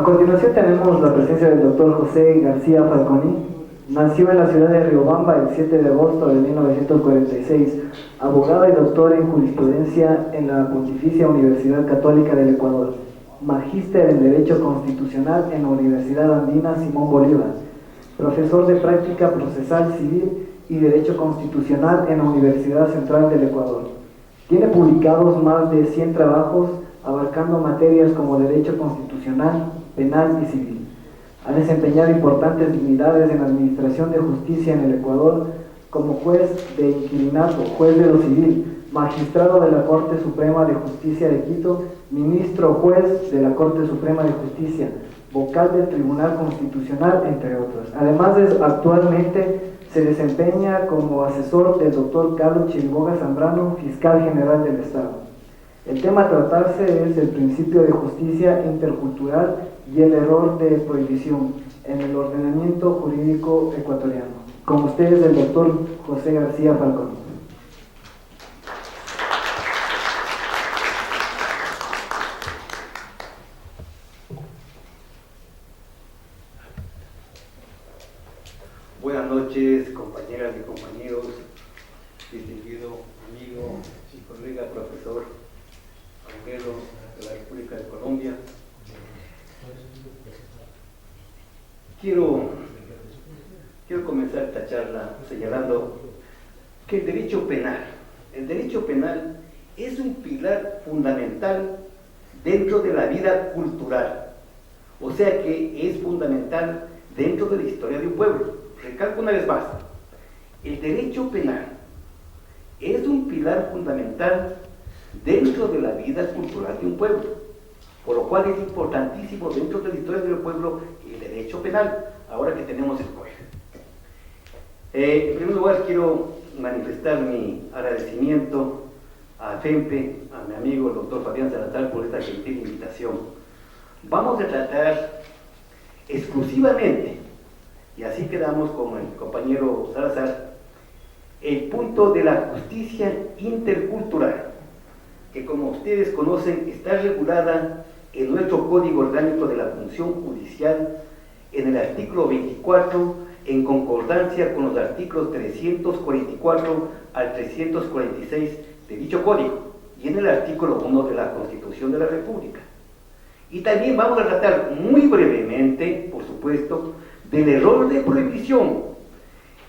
continuación tenemos la presencia del doctor José García Falconi. Nació en la ciudad de Riobamba el 7 de agosto de 1946, abogado y doctor en jurisprudencia en la Pontificia Universidad Católica del Ecuador, magíster en Derecho Constitucional en la Universidad Andina Simón Bolívar, profesor de Práctica Procesal Civil y Derecho Constitucional en la Universidad Central del Ecuador. Tiene publicados más de 100 trabajos abarcando materias como Derecho Constitucional, Penal y Civil. Ha desempeñado importantes dignidades en la Administración de Justicia en el Ecuador como juez de inquilinato, juez de lo civil, magistrado de la Corte Suprema de Justicia de Quito, ministro juez de la Corte Suprema de Justicia, vocal del Tribunal Constitucional, entre otros. Además, actualmente se desempeña como asesor del doctor Carlos Chiriboga Zambrano, fiscal general del Estado. El tema a tratarse es el principio de justicia intercultural y el error de prohibición en el ordenamiento jurídico ecuatoriano. Con ustedes el doctor José García Falcón. Buenas noches, compañeras y compañeros, distinguido amigo y colega profesor abogado de la República de Colombia. Quiero comenzar esta charla señalando que el derecho penal es un pilar fundamental dentro de la vida cultural, o sea que es fundamental dentro de la historia de un pueblo. Recalco una vez más, el derecho penal es un pilar fundamental dentro de la vida cultural de un pueblo, por lo cual es importantísimo dentro de la historia del pueblo el derecho penal, ahora que tenemos el código. En primer lugar, quiero manifestar mi agradecimiento a FEMPE, a mi amigo el doctor Fabián Salazar, por esta gentil invitación. Vamos a tratar exclusivamente, y así quedamos con el compañero Salazar, el punto de la justicia intercultural, que como ustedes conocen está regulada en nuestro Código Orgánico de la Función Judicial en el artículo 24, en concordancia con los artículos 344 al 346 de dicho código, y en el artículo 1 de la Constitución de la República. Y también vamos a tratar muy brevemente, por supuesto, del error de prohibición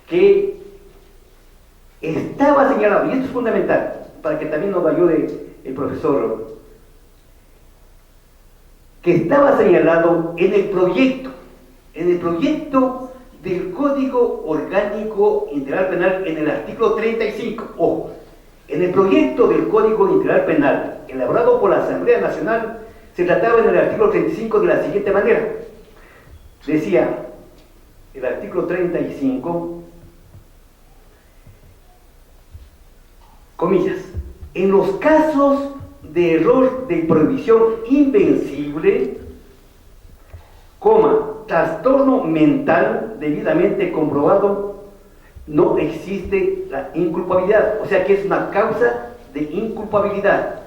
que estaba señalado, y esto es fundamental, para que también nos ayude el profesor, que estaba señalado en el proyecto del Código Orgánico Integral Penal en el artículo 35. Ojo, en el proyecto del Código Integral Penal elaborado por la Asamblea Nacional se trataba en el artículo 35 de la siguiente manera. Decía el artículo 35, comillas, en los casos de error de prohibición invencible, trastorno mental debidamente comprobado, no existe la inculpabilidad, o sea que es una causa de inculpabilidad.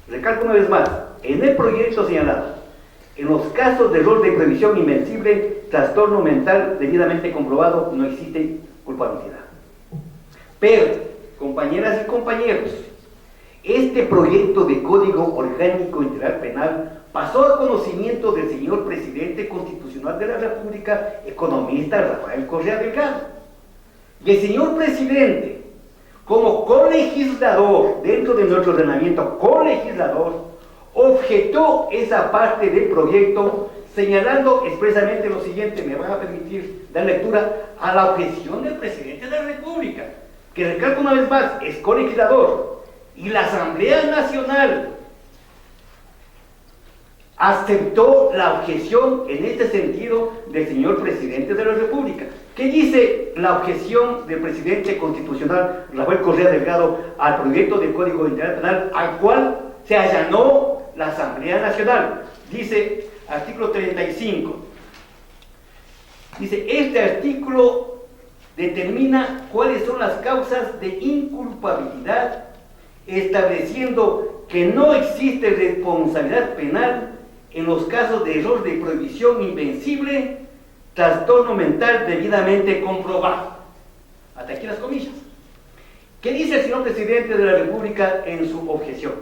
Recalco una vez más, en el proyecto señalado, en los casos de error de prohibición invencible, trastorno mental debidamente comprobado, no existe culpabilidad. Pero, compañeras y compañeros, este proyecto de Código Orgánico Integral Penal pasó a conocimiento del señor Presidente Constitucional de la República, economista Rafael Correa Delgado. Y el señor Presidente, como colegislador, dentro de nuestro ordenamiento colegislador, objetó esa parte del proyecto, señalando expresamente lo siguiente. Me van a permitir dar lectura a la objeción del Presidente de la República, que recalco una vez más, es colegislador, y la Asamblea Nacional aceptó la objeción en este sentido del señor Presidente de la República. ¿Qué dice la objeción del Presidente Constitucional Rafael Correa Delgado al proyecto del Código Integral Penal al cual se allanó la Asamblea Nacional? Dice, artículo 35, dice, este artículo determina cuáles son las causas de inculpabilidad, estableciendo que no existe responsabilidad penal en los casos de error de prohibición invencible, trastorno mental debidamente comprobado. Hasta aquí las comillas. ¿Qué dice el señor presidente de la República en su objeción?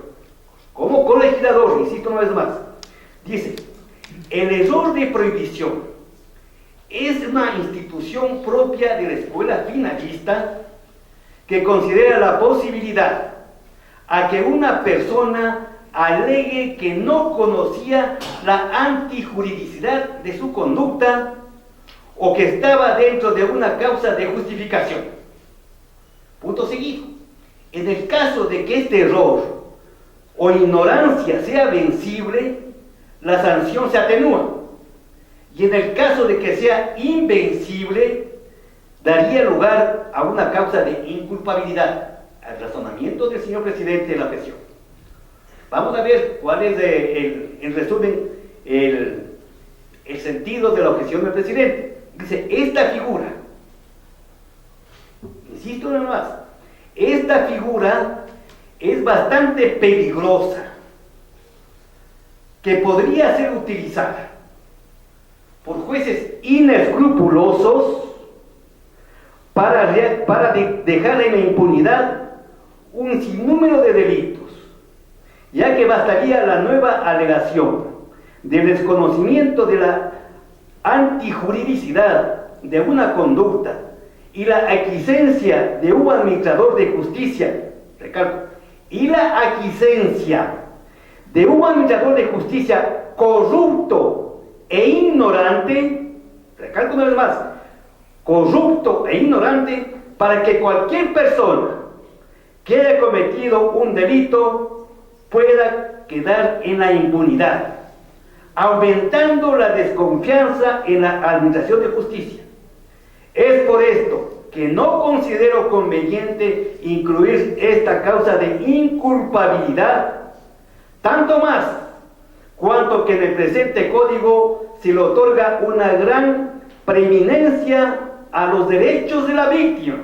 Como colegislador, insisto una vez más, dice: el error de prohibición es una institución propia de la escuela finalista que considera la posibilidad a que una persona alegue que no conocía la antijuridicidad de su conducta o que estaba dentro de una causa de justificación. Punto seguido. En el caso de que este error o ignorancia sea vencible, la sanción se atenúa. Y en el caso de que sea invencible, daría lugar a una causa de inculpabilidad. Al razonamiento del señor presidente de la objeción. Vamos a ver cuál es, en resumen, el sentido de la objeción del presidente. Dice: esta figura, insisto nada más, esta figura es bastante peligrosa, que podría ser utilizada por jueces inescrupulosos para dejar en la impunidad un sinnúmero de delitos, ya que bastaría la nueva alegación del desconocimiento de la antijuridicidad de una conducta y la aquiescencia de un administrador de justicia, recalco, y la aquiescencia de un administrador de justicia corrupto e ignorante, recalco una vez más, corrupto e ignorante, para que cualquier persona que haya cometido un delito pueda quedar en la impunidad, aumentando la desconfianza en la administración de justicia. Es por esto que no considero conveniente incluir esta causa de inculpabilidad, tanto más cuanto que en el presente código se le otorga una gran preeminencia a los derechos de la víctima,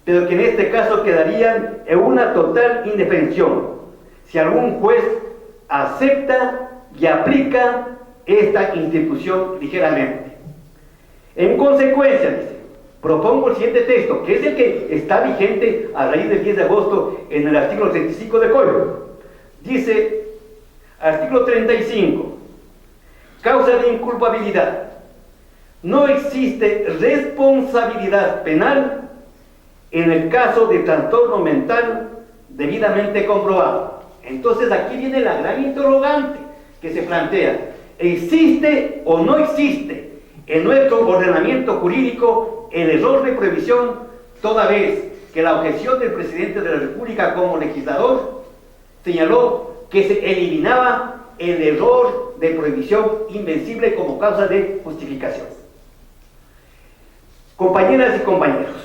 pero que en este caso quedarían en una total indefensión si algún juez acepta y aplica esta institución ligeramente. En consecuencia, dice, propongo el siguiente texto, que es el que está vigente a raíz del 10 de agosto en el artículo 35 del Código. Dice, artículo 35, causa de inculpabilidad. No existe responsabilidad penal en el caso de trastorno mental debidamente comprobado. Entonces aquí viene la gran interrogante que se plantea: ¿existe o no existe en nuestro ordenamiento jurídico el error de prohibición, toda vez que la objeción del presidente de la República como legislador señaló que se eliminaba el error de prohibición invencible como causa de justificación? Compañeras y compañeros,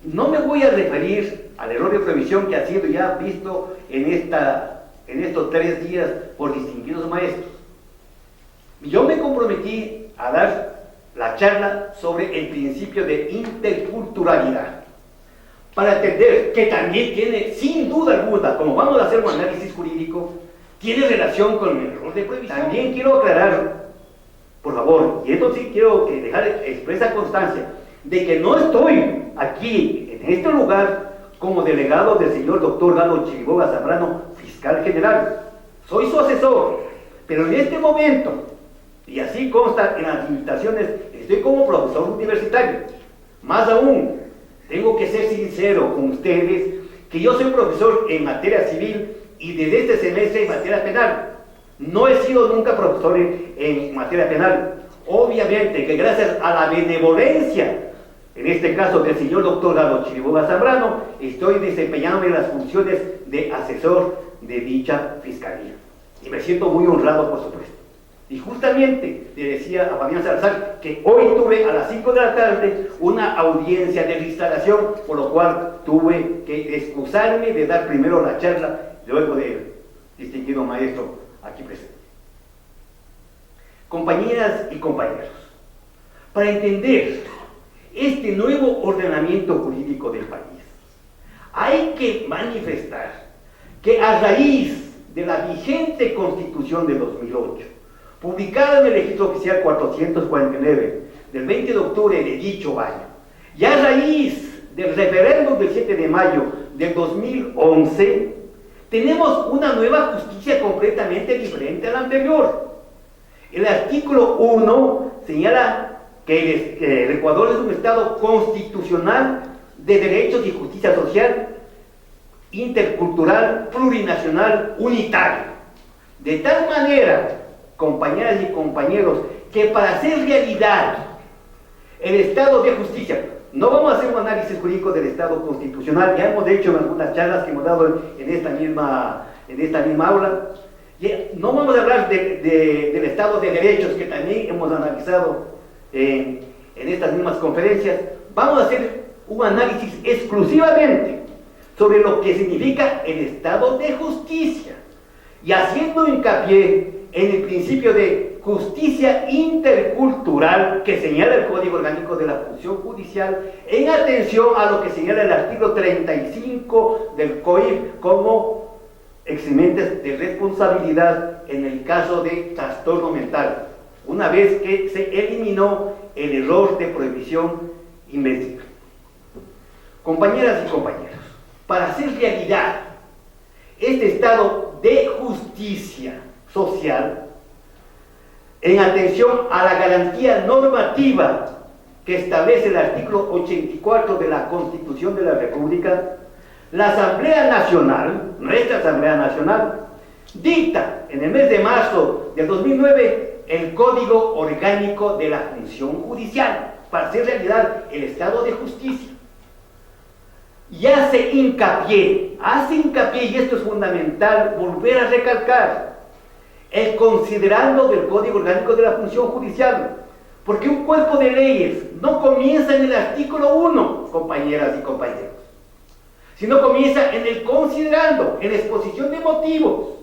no me voy a referir al error de prohibición que ha sido ya visto en estos 3 días por distinguidos maestros. Yo me comprometí a dar la charla sobre el principio de interculturalidad, para entender que también tiene, sin duda alguna, como vamos a hacer un análisis jurídico, tiene relación con el error de prohibición. También quiero aclarar, por favor, y esto sí quiero dejar expresa constancia, de que no estoy aquí, en este lugar, como delegado del señor doctor Galo Chiriboga Zambrano, fiscal general. Soy su asesor, pero en este momento, y así consta en las invitaciones, estoy como profesor universitario. Más aún, tengo que ser sincero con ustedes, que yo soy profesor en materia civil y desde este semestre en materia penal. No he sido nunca profesor en materia penal. Obviamente que gracias a la benevolencia, en este caso del señor doctor Galo Chiriboga Zambrano, estoy desempeñándome las funciones de asesor de dicha fiscalía. Y me siento muy honrado, por supuesto. Y justamente le decía a Fabián Salazar que hoy tuve a las 5 de la tarde una audiencia de instalación, por lo cual tuve que excusarme de dar primero la charla, luego del distinguido maestro aquí presente. Compañeras y compañeros, para entender este nuevo ordenamiento jurídico del país, hay que manifestar que a raíz de la vigente Constitución de 2008, publicada en el Registro Oficial 449 del 20 de octubre de dicho año, y a raíz del referéndum del 7 de mayo del 2011, tenemos una nueva justicia completamente diferente a la anterior. El artículo 1 señala que el Ecuador es un Estado constitucional de derechos y justicia social, intercultural, plurinacional, unitario. De tal manera, compañeras y compañeros, que para hacer realidad el Estado de justicia, no vamos a hacer un análisis jurídico del Estado constitucional, ya hemos hecho en algunas charlas que hemos dado en esta misma aula, no vamos a hablar del Estado de derechos que también hemos analizado en estas mismas conferencias. Vamos a hacer un análisis exclusivamente sobre lo que significa el Estado de justicia, y haciendo hincapié en el principio de justicia intercultural que señala el Código Orgánico de la Función Judicial, en atención a lo que señala el artículo 35 del COIF como eximentes de responsabilidad en el caso de trastorno mental, una vez que se eliminó el error de prohibición invencible. Compañeras y compañeros, para hacer realidad este Estado de justicia social, en atención a la garantía normativa que establece el artículo 84 de la Constitución de la República, la Asamblea Nacional, nuestra Asamblea Nacional, dicta en el mes de marzo del 2009 el Código Orgánico de la Función Judicial para hacer realidad el Estado de justicia. Y hace hincapié, y esto es fundamental volver a recalcar, el considerando del Código Orgánico de la Función Judicial, porque un cuerpo de leyes no comienza en el artículo 1, compañeras y compañeros, sino comienza en el considerando, en la exposición de motivos.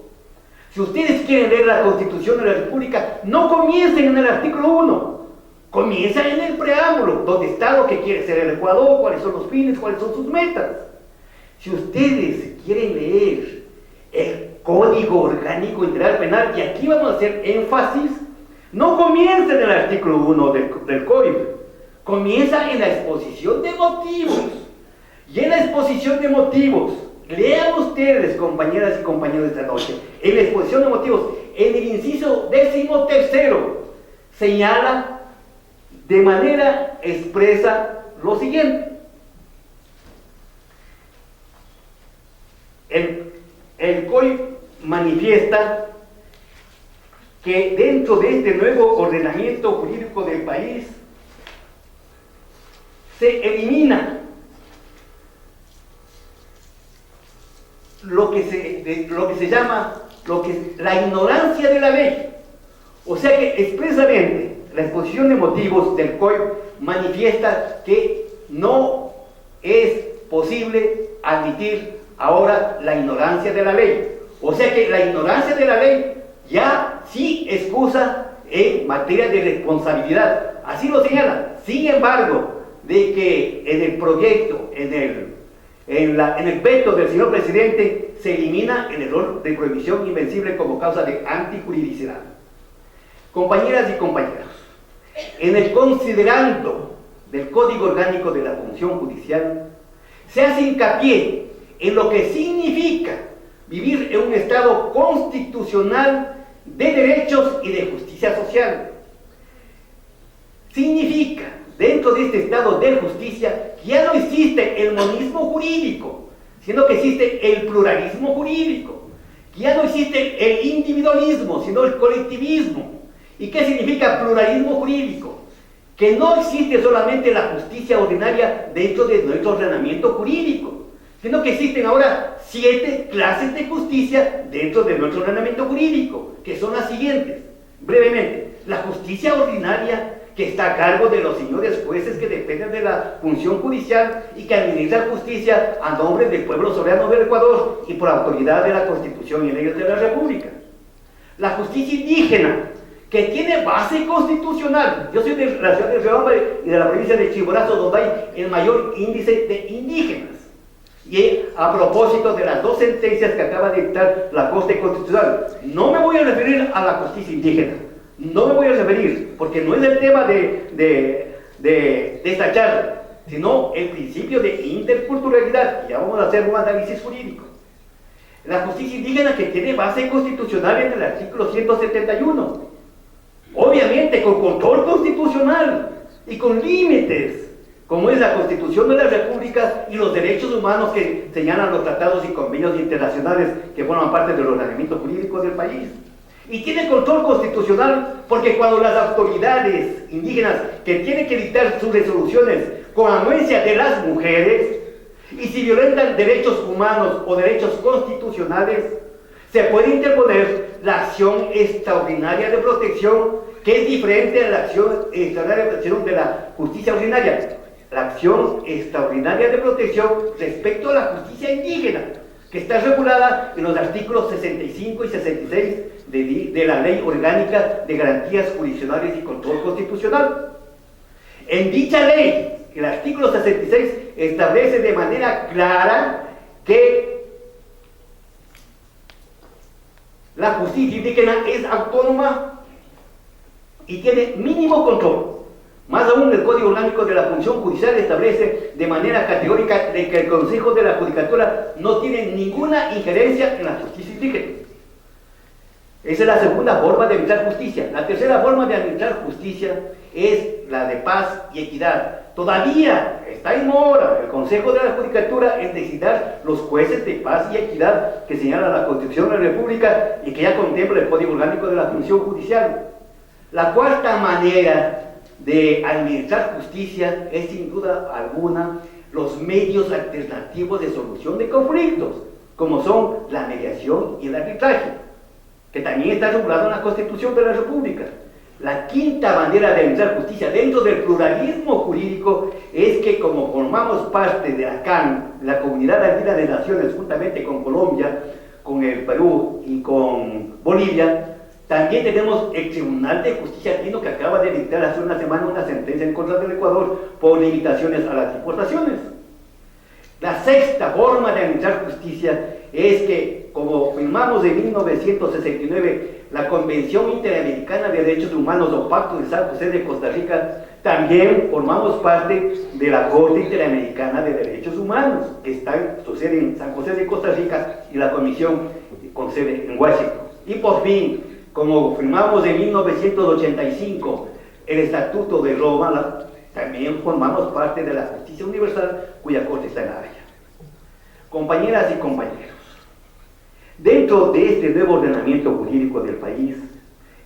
Si ustedes quieren leer la Constitución de la República, no comiencen en el artículo 1, comienza en el preámbulo, donde está lo que quiere ser el Ecuador, cuáles son los fines, cuáles son sus metas. Si ustedes quieren leer el Código Orgánico Integral Penal, y aquí vamos a hacer énfasis, no comienza en el artículo 1 del Código, comienza en la exposición de motivos. Y en la exposición de motivos, lean ustedes, compañeras y compañeros de esta noche, en la exposición de motivos, en el inciso 13, señala de manera expresa lo siguiente: el COI manifiesta que dentro de este nuevo ordenamiento jurídico del país se elimina lo que se llama la ignorancia de la ley. O sea que expresamente la exposición de motivos del COI manifiesta que no es posible admitir ahora la ignorancia de la ley. O sea que la ignorancia de la ley ya sí excusa en materia de responsabilidad. Así lo señala. Sin embargo, de que en el proyecto, en el veto del señor presidente, se elimina el error de prohibición invencible como causa de antijuridicidad. Compañeras y compañeros, en el considerando del Código Orgánico de la Función Judicial, se hace hincapié en lo que significa vivir en un Estado constitucional de derechos y de justicia social. Significa, dentro de este Estado de justicia, que ya no existe el monismo jurídico, sino que existe el pluralismo jurídico, que ya no existe el individualismo, sino el colectivismo. ¿Y qué significa pluralismo jurídico? Que no existe solamente la justicia ordinaria dentro de nuestro ordenamiento jurídico, sino que existen ahora 7 clases de justicia dentro de nuestro ordenamiento jurídico, que son las siguientes. Brevemente, la justicia ordinaria, que está a cargo de los señores jueces que dependen de la función judicial y que administran justicia a nombre del pueblo soberano del Ecuador y por autoridad de la Constitución y leyes de la República. La justicia indígena, que tiene base constitucional. Yo soy de la ciudad de Riobamba y de la provincia de Chimborazo, donde hay el mayor índice de indígenas. Y a propósito de las 2 sentencias que acaba de dictar la Corte Constitucional, no me voy a referir a la justicia indígena, No me voy a referir, porque no es el tema de esta charla, sino el principio de interculturalidad. Ya vamos a hacer un análisis jurídico. La justicia indígena, que tiene base constitucional en el artículo 171, obviamente con control constitucional y con límites, como es la Constitución de la República y los derechos humanos que señalan los tratados y convenios internacionales que forman parte del ordenamiento jurídico del país. Y tiene control constitucional porque cuando las autoridades indígenas que tienen que dictar sus resoluciones con anuencia de las mujeres, y si violentan derechos humanos o derechos constitucionales, se puede interponer la acción extraordinaria de protección, que es diferente a la acción extraordinaria de protección de la justicia ordinaria. La acción extraordinaria de protección respecto a la justicia indígena, que está regulada en los artículos 65 y 66 de la Ley Orgánica de Garantías Jurisdiccionales y Control Constitucional. En dicha ley, el artículo 66 establece de manera clara que la justicia indígena es autónoma y tiene mínimo control. Más aún, el Código Orgánico de la Función Judicial establece de manera categórica de que el Consejo de la Judicatura no tiene ninguna injerencia en la justicia indígena. Esa es la segunda forma de administrar justicia. La tercera forma de administrar justicia es la de paz y equidad. Todavía está en mora el Consejo de la Judicatura en designar los jueces de paz y equidad que señala la Constitución de la República y que ya contempla el Código Orgánico de la Función Judicial. La cuarta manera de administrar justicia es, sin duda alguna, los medios alternativos de solución de conflictos, como son la mediación y el arbitraje, que también está regulado en la Constitución de la República. La quinta manera de administrar justicia dentro del pluralismo jurídico es que, como formamos parte de la CAN, la Comunidad Andina de Naciones, juntamente con Colombia, con el Perú y con Bolivia, también tenemos el Tribunal de Justicia Andino, que acaba de dictar hace una semana una sentencia en contra del Ecuador por limitaciones a las importaciones. La sexta forma de administrar justicia es que, como firmamos en 1969 la Convención Interamericana de Derechos Humanos o Pacto de San José de Costa Rica, también formamos parte de la Corte Interamericana de Derechos Humanos, que está su sede en San José de Costa Rica y la Comisión con sede en Washington. Y por fin, como firmamos en 1985 el Estatuto de Roma, también formamos parte de la Justicia Universal, cuya corte está en La Haya. Compañeras y compañeros, dentro de este nuevo ordenamiento jurídico del país,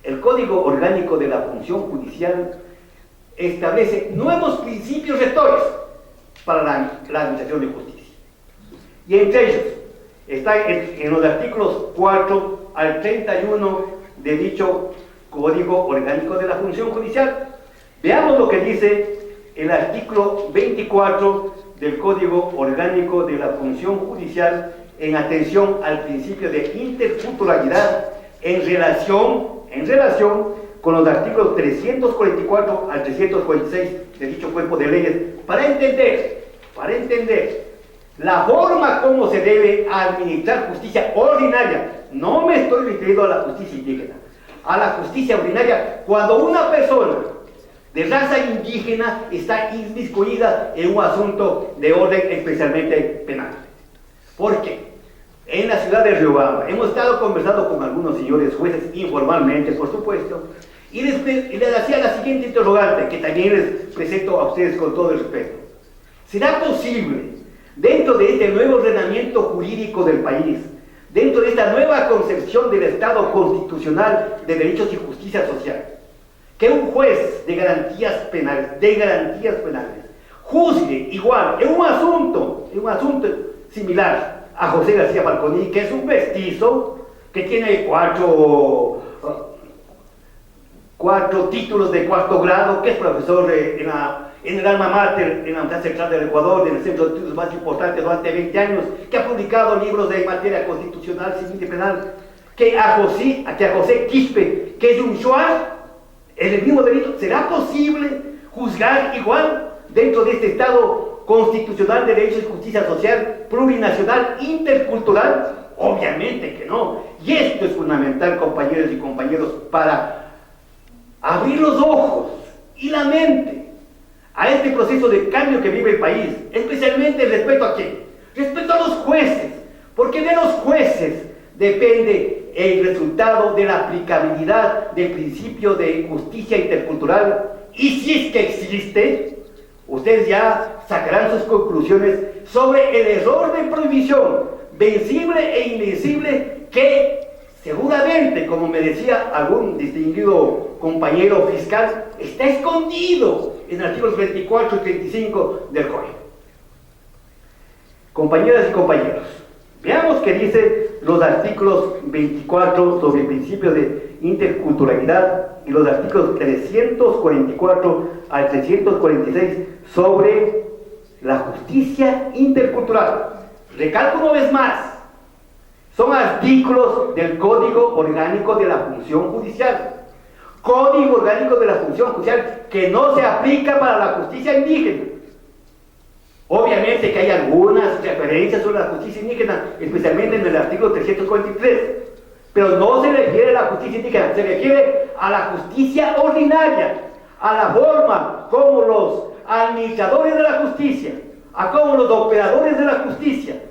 el Código Orgánico de la Función Judicial establece nuevos principios rectores para la administración de justicia. Y entre ellos está en los artículos 4 al 31 de dicho Código Orgánico de la Función Judicial. Veamos lo que dice el artículo 24 del Código Orgánico de la Función Judicial en atención al principio de interculturalidad en relación con los artículos 344 al 346 de dicho cuerpo de leyes, para entender la forma como se debe administrar justicia ordinaria. No me estoy refiriendo a la justicia indígena, a la justicia ordinaria, cuando una persona de raza indígena está inmiscuida en un asunto de orden especialmente penal. ¿Por qué? En la ciudad de Riobamba hemos estado conversando con algunos señores jueces, informalmente por supuesto, y les hacía la siguiente interrogante, que también les presento a ustedes con todo el respeto. ¿Será posible, dentro de este nuevo ordenamiento jurídico del país, dentro de esta nueva concepción del Estado constitucional de derechos y justicia social, que un juez de garantías penales, juzgue igual en un asunto similar a José García Falconi, que es un mestizo, que tiene cuatro títulos de cuarto grado, que es profesor en el alma mater, en la Universidad Central del Ecuador, en el centro de estudios más importante durante 20 años, que ha publicado libros de materia constitucional, civil y penal, que a José Quispe, que es un shuar, es el mismo delito. ¿Será posible juzgar igual dentro de este Estado constitucional de derechos y justicia social, plurinacional, intercultural? Obviamente que no. Y esto es fundamental, compañeros y compañeros, para abrir los ojos y la mente a este proceso de cambio que vive el país, especialmente respecto a quién, respecto a los jueces, porque de los jueces depende el resultado de la aplicabilidad del principio de justicia intercultural, y si es que existe, ustedes ya sacarán sus conclusiones sobre el error de prohibición vencible e invencible que seguramente, como me decía algún distinguido compañero fiscal, está escondido en artículos 24 y 35 del Código. Compañeras y compañeros, veamos qué dice los artículos 24 sobre el principio de interculturalidad y los artículos 344 al 346 sobre la justicia intercultural. Recalco una vez más, son artículos del Código Orgánico de la Función Judicial. Código Orgánico de la Función Judicial que no se aplica para la justicia indígena. Obviamente que hay algunas referencias sobre la justicia indígena, especialmente en el artículo 343, pero no se refiere a la justicia indígena, se refiere a la justicia ordinaria, a la forma como los administradores de la justicia, a como los operadores de la justicia,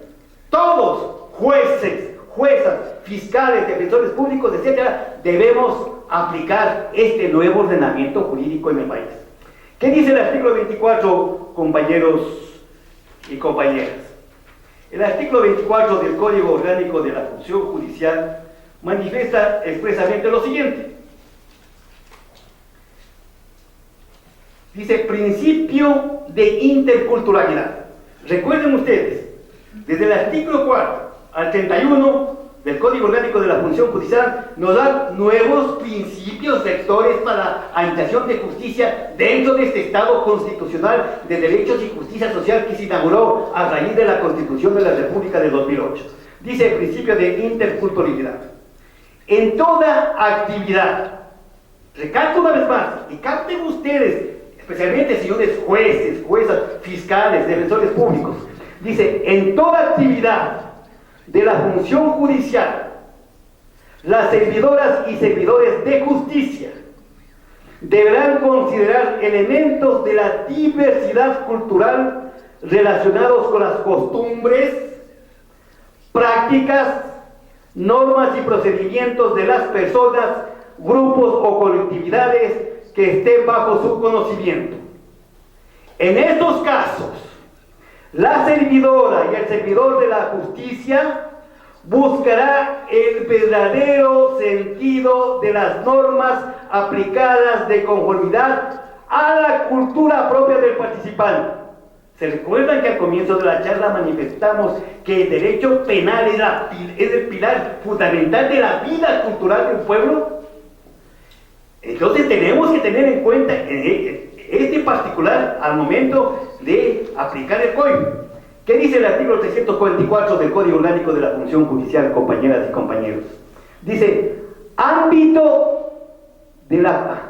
todos, jueces, juezas, fiscales, defensores públicos, etcétera, debemos aplicar este nuevo ordenamiento jurídico en el país. ¿Qué dice el artículo 24, compañeros y compañeras? El artículo 24 del Código Orgánico de la Función Judicial manifiesta expresamente lo siguiente. Dice, principio de interculturalidad. Recuerden ustedes, desde el artículo 4 al 31 del Código Orgánico de la Función Judicial nos dan nuevos principios rectores para la administración de justicia dentro de este Estado constitucional de derechos y justicia social que se inauguró a raíz de la Constitución de la República de 2008. Dice el principio de interculturalidad. En toda actividad, recalco una vez más, y capten ustedes, especialmente señores jueces, juezas, fiscales, defensores públicos, dice, en toda actividad de la función judicial, las servidoras y servidores de justicia deberán considerar elementos de la diversidad cultural relacionados con las costumbres, prácticas, normas y procedimientos de las personas, grupos o colectividades que estén bajo su conocimiento. En estos casos, la servidora y el servidor de la justicia buscará el verdadero sentido de las normas aplicadas de conformidad a la cultura propia del participante. ¿Se recuerdan que al comienzo de la charla manifestamos que el derecho penal es el pilar fundamental de la vida cultural de un pueblo? Entonces tenemos que tener en cuenta este particular al momento de aplicar el código. ¿Qué dice el artículo 344 del Código Orgánico de la Función Judicial, compañeras y compañeros? Dice, ámbito de la...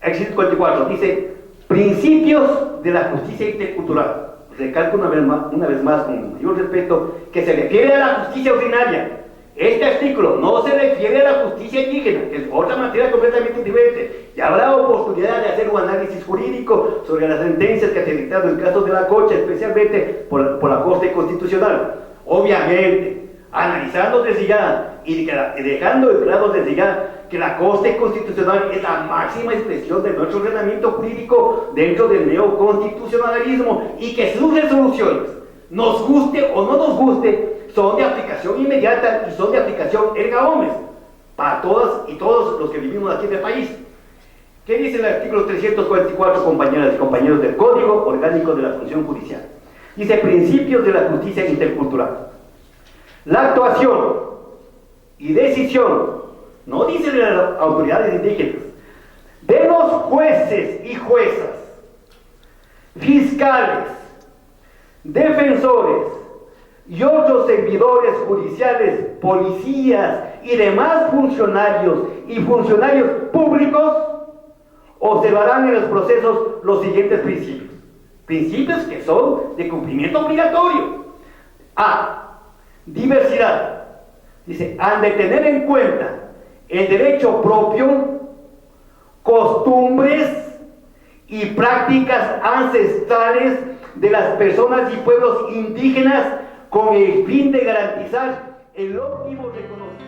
344, dice, principios de la justicia intercultural. Recalco una vez más con mayor respeto que se refiere a la justicia ordinaria. Este artículo no se refiere a la justicia indígena, que es otra materia completamente diferente. Ya habrá oportunidad de hacer un análisis jurídico sobre las sentencias que se dictaron en el caso de la Cocha, especialmente por la Corte Constitucional. Obviamente, analizando desde ya y dejando claro desde ya que la Corte Constitucional es la máxima expresión de nuestro ordenamiento jurídico dentro del neoconstitucionalismo y que sus resoluciones, nos guste o no nos guste, son de aplicación inmediata y son de aplicación erga omnes para todas y todos los que vivimos aquí en el país. ¿Qué dice el artículo 344, compañeras y compañeros del Código Orgánico de la Función Judicial? Dice, principios de la justicia intercultural. La actuación y decisión, no dice de las autoridades indígenas, de los jueces y juezas, fiscales, defensores y otros servidores judiciales, policías y demás funcionarios y funcionarios públicos observarán en los procesos los siguientes principios. Principios que son de cumplimiento obligatorio. A. Diversidad. Dice, han de tener en cuenta el derecho propio costumbres y prácticas ancestrales de las personas y pueblos indígenas con el fin de garantizar el óptimo reconocimiento